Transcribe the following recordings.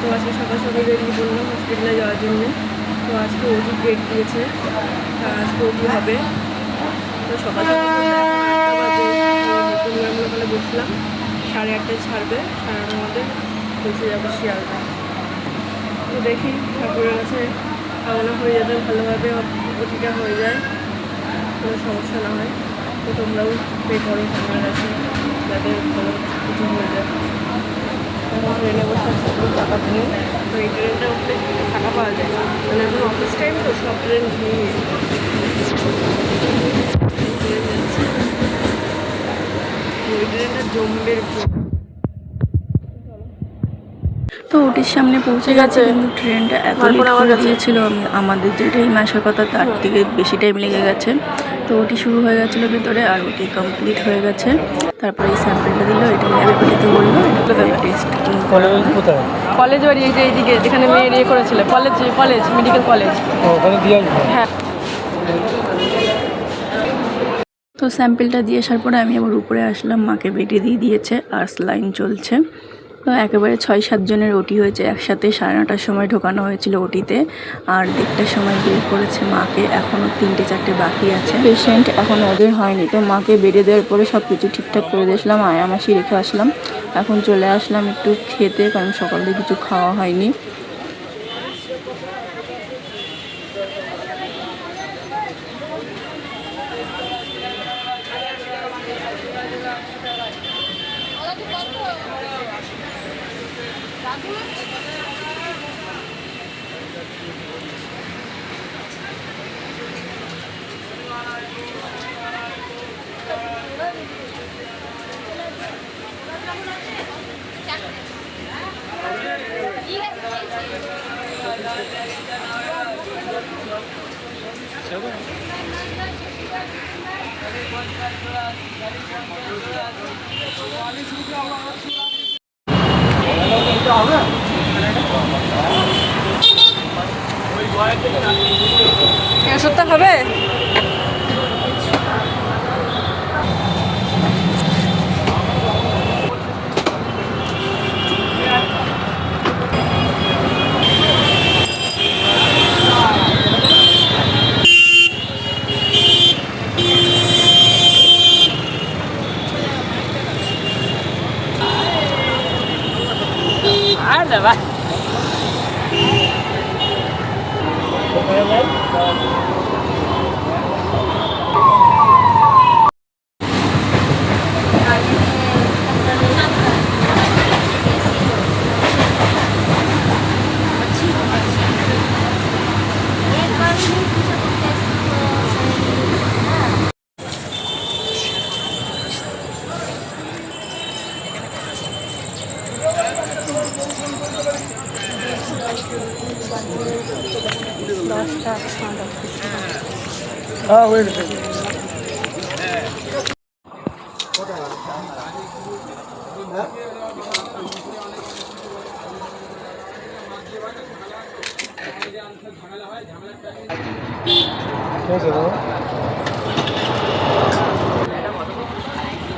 তো আজকে সকাল সকাল বেরিয়ে পড়লাম হসপিটালে যাওয়ার জন্য। তো আজকে ওটি ডেট দিয়েছে, আজকে ওটি হবে। তো সকাল সকাল 8টা বাজে নতুন বসলাম, 8:30টায় ছাড়বে, 8:30টার মধ্যে পৌঁছে যাবো শিয়ালদা। তো দেখি ঠাকুরের কাছে কামনা হয়ে যাবে ভালোভাবে ওটিটা হয়ে যায়, কোনো সমস্যা না হয়। তো তোমরাও পে করো ঠাকুরের কাছে যাতে ভালো কিছু হয়ে যায়। এখন ট্রেনে বসে টাকা দিয়ে, তো এই ট্রেনটা উঠলে টাকা পাওয়া যায়, মানে এখন অফিস টাইম তো সব ট্রেন ভিড়। ওই ট্রেনটা জমবে। তো ওটির সামনে পৌঁছে গেছে, কিন্তু ট্রেনটা এত লেট করে দিয়েছিল, আমাদের যে টাইম আসার কথা তার থেকে বেশি টাইম লেগে গেছে। তো ওটি শুরু হয়ে গেছিলো ভেতরে, আর ওটি কমপ্লিট হয়ে গেছে। তারপরে এই স্যাম্পলটা দিল, এটা ল্যাবে পাঠাতে বললো, এটা টেস্ট। কলেজ বাড়ি এই যে এইদিকে যেখানে মেয়ের ইয়ে করেছিল, কলেজ মেডিকেল কলেজ, হ্যাঁ। তো স্যাম্পলটা দিয়ে আসার পরে আমি আবার উপরে আসলাম, মাকে বেডে দিয়ে দিয়েছে আর স্লাইন চলছে। তো একেবারে 6-7 জনের ওটি হয়েছে একসাথে। 9:30টার সময় ঢোকানো হয়েছিল ওটিতে, আর 1:30টার সময় বের করেছে মাকে। এখনও 3-4টে বাকি আছে পেশেন্ট, এখনও ওদের হয়নি। তো মাকে বেডে দেওয়ার পরে সব কিছু ঠিকঠাক করে দিয়েছিলাম, আয়ামাসি রেখে আসলাম। এখন চলে আসলাম একটু খেতে, কারণ সকালে কিছু খাওয়া হয়নি। সত্যি হবে। আর দেবা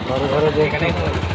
ঘরে ঘরে